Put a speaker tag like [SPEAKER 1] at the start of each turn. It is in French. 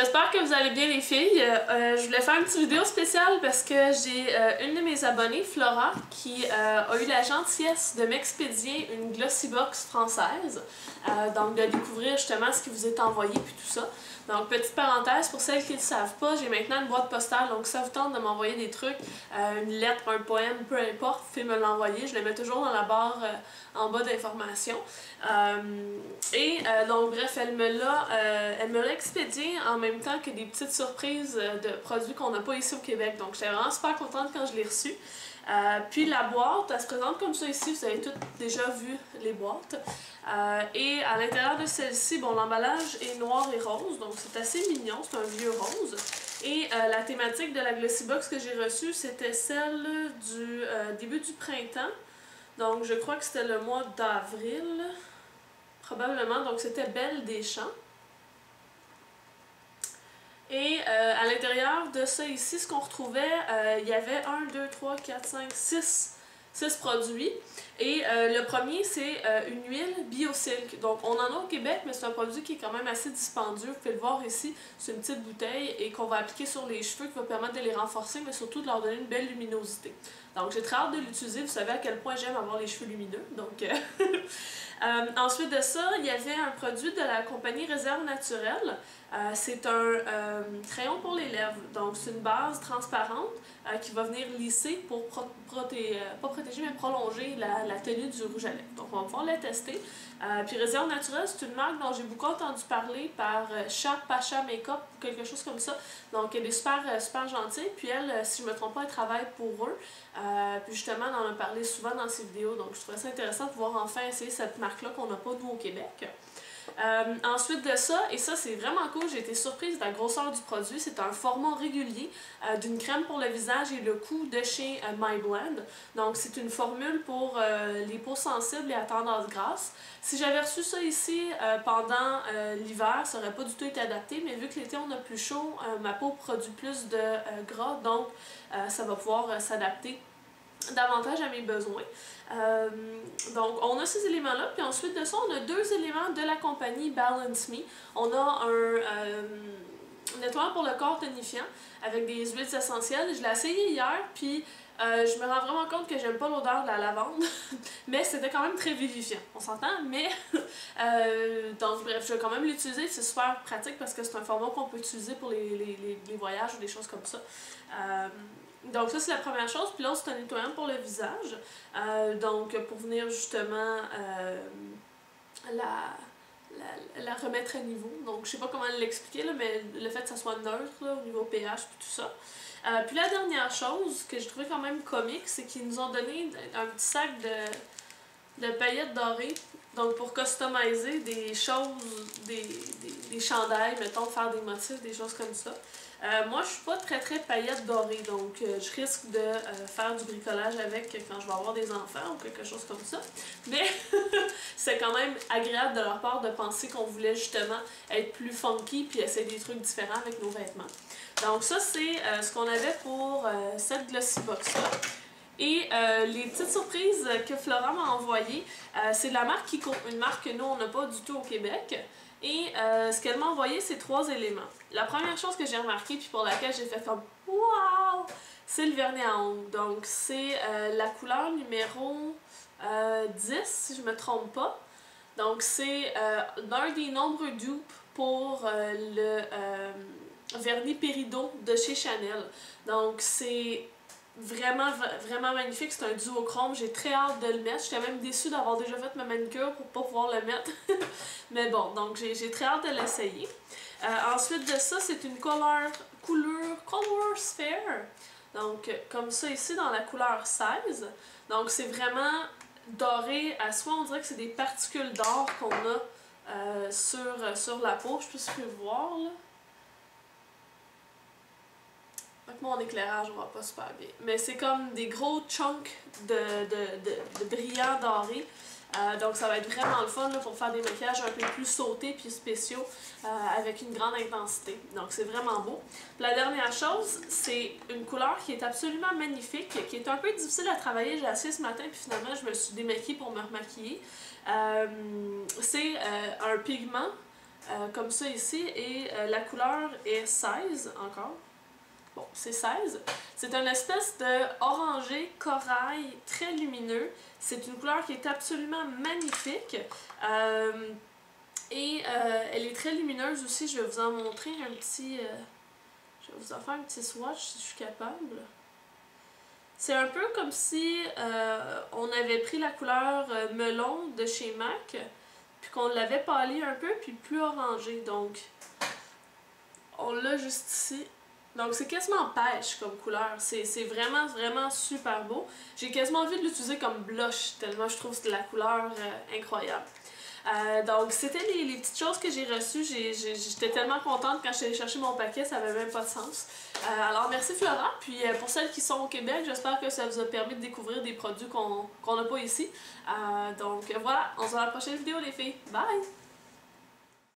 [SPEAKER 1] J'espère que vous allez bien les filles. Je voulais faire une petite vidéo spéciale parce que j'ai une de mes abonnées, Flora, qui a eu la gentillesse de m'expédier une Glossybox française. Donc de découvrir justement ce qui vous est envoyé puis tout ça. Donc petite parenthèse, pour celles qui ne le savent pas, j'ai maintenant une boîte postale, donc si ça vous tente de m'envoyer des trucs, une lettre, un poème, peu importe, vous pouvez me l'envoyer. Je le mets toujours dans la barre en bas d'informations. Donc bref, elle me l'a expédié en même temps que des petites surprises de produits qu'on n'a pas ici au Québec. Donc j'étais vraiment super contente quand je l'ai reçue. Puis la boîte, elle se présente comme ça ici, vous avez toutes déjà vu les boîtes. Et à l'intérieur de celle-ci, bon, l'emballage est noir et rose, donc c'est assez mignon, c'est un vieux rose. Et la thématique de la Glossybox que j'ai reçue, c'était celle du début du printemps. Donc je crois que c'était le mois d'avril, probablement, donc c'était Belle des Champs. Et à l'intérieur de ça ici, ce qu'on retrouvait, il y avait 1, 2, 3, 4, 5, 6 produits. Et le premier, c'est une huile BioSilk. Donc on en a au Québec, mais c'est un produit qui est quand même assez dispendieux. Vous pouvez le voir ici, c'est une petite bouteille et qu'on va appliquer sur les cheveux, qui va permettre de les renforcer, mais surtout de leur donner une belle luminosité. Donc j'ai très hâte de l'utiliser. Vous savez à quel point j'aime avoir les cheveux lumineux. Donc ensuite de ça, il y avait un produit de la compagnie Réserve Naturelle. C'est un crayon pour les lèvres. Donc c'est une base transparente qui va venir lisser pour pas protéger, mais prolonger la tenue du rouge à lèvres. Donc on va pouvoir la tester. Puis Réserve Naturelle, c'est une marque dont j'ai beaucoup entendu parler par Chat Pacha Makeup ou quelque chose comme ça. Donc elle est super gentille. Puis elle, si je me trompe pas, elle travaille pour eux. Puis justement, on en a parlé souvent dans ses vidéos. Donc je trouvais ça intéressant de pouvoir enfin essayer cette marque-là qu'on n'a pas nous au Québec. Ensuite de ça, et ça c'est vraiment cool, j'ai été surprise de la grosseur du produit. C'est un format régulier d'une crème pour le visage et le cou de chez MyBlend. Donc c'est une formule pour les peaux sensibles et à tendance grasse. Si j'avais reçu ça ici pendant l'hiver, ça n'aurait pas du tout été adapté, mais vu que l'été on a plus chaud, ma peau produit plus de gras, donc ça va pouvoir s'adapter davantage à mes besoins. Donc on a ces éléments là, puis ensuite de ça on a deux éléments de la compagnie Balance Me. On a un nettoyant pour le corps tonifiant avec des huiles essentielles. Je l'ai essayé hier, puis je me rends vraiment compte que j'aime pas l'odeur de la lavande, mais c'était quand même très vivifiant, on s'entend, mais donc bref, je vais quand même l'utiliser, c'est super pratique parce que c'est un format qu'on peut utiliser pour les voyages ou des choses comme ça. Donc ça c'est la première chose, puis l'autre c'est un nettoyant pour le visage, donc pour venir justement la remettre à niveau. Donc je sais pas comment l'expliquer là, mais le fait que ça soit neutre là, au niveau pH puis tout ça. Puis la dernière chose que j'ai trouvé quand même comique, c'est qu'ils nous ont donné un petit sac de paillettes dorées, donc pour customiser des choses, des chandails, mettons, faire des motifs, des choses comme ça. Moi, je suis pas très paillettes dorées, donc je risque de faire du bricolage avec quand je vais avoir des enfants ou quelque chose comme ça. Mais c'est quand même agréable de leur part de penser qu'on voulait justement être plus funky puis essayer des trucs différents avec nos vêtements. Donc ça, c'est ce qu'on avait pour cette Glossybox-là. Et les petites surprises que Flora m'a envoyées, c'est de la marque Kiko, une marque que nous, on n'a pas du tout au Québec. Et ce qu'elle m'a envoyé, c'est 3 éléments. La première chose que j'ai remarqué, puis pour laquelle j'ai fait comme « Wow! » c'est le vernis à ongles. Donc c'est la couleur numéro 10, si je ne me trompe pas. Donc c'est d'un des nombreux dupes pour le vernis Peridot de chez Chanel. Donc c'est vraiment magnifique, c'est un duochrome, j'ai très hâte de le mettre. J'étais même déçue d'avoir déjà fait ma manicure pour pas pouvoir le mettre. Mais bon, donc j'ai très hâte de l'essayer. Ensuite de ça, c'est une couleur Sphere. Donc comme ça ici dans la couleur 16. Donc c'est vraiment doré à soit on dirait que c'est des particules d'or qu'on a sur la peau. Je sais pas si vous pouvez voir là. Avec mon éclairage, on va pas super bien. Mais c'est comme des gros chunks de brillants dorés. Donc ça va être vraiment le fun là, pour faire des maquillages un peu plus sautés puis spéciaux avec une grande intensité. Donc c'est vraiment beau. La dernière chose, c'est une couleur qui est absolument magnifique, qui est un peu difficile à travailler. J'ai essayé ce matin puis finalement je me suis démaquillée pour me remaquiller. C'est un pigment comme ça ici, et la couleur est 16 encore. Bon, c'est 16. C'est une espèce de orangé corail très lumineux. C'est une couleur qui est absolument magnifique. Elle est très lumineuse aussi. Je vais vous en montrer un petit... je vais vous en faire un petit swatch si je suis capable. C'est un peu comme si on avait pris la couleur melon de chez MAC, puis qu'on l'avait pâli un peu, puis plus orangé. Donc, on l'a juste ici. Donc c'est quasiment pêche comme couleur, c'est vraiment vraiment super beau. J'ai quasiment envie de l'utiliser comme blush tellement je trouve que la couleur incroyable. Donc c'était les petites choses que j'ai reçues, j'étais tellement contente quand je suis allée chercher mon paquet, ça avait même pas de sens. Alors merci Florent, puis pour celles qui sont au Québec, j'espère que ça vous a permis de découvrir des produits qu'on n'a pas ici. Donc voilà, on se voit à la prochaine vidéo les filles, bye!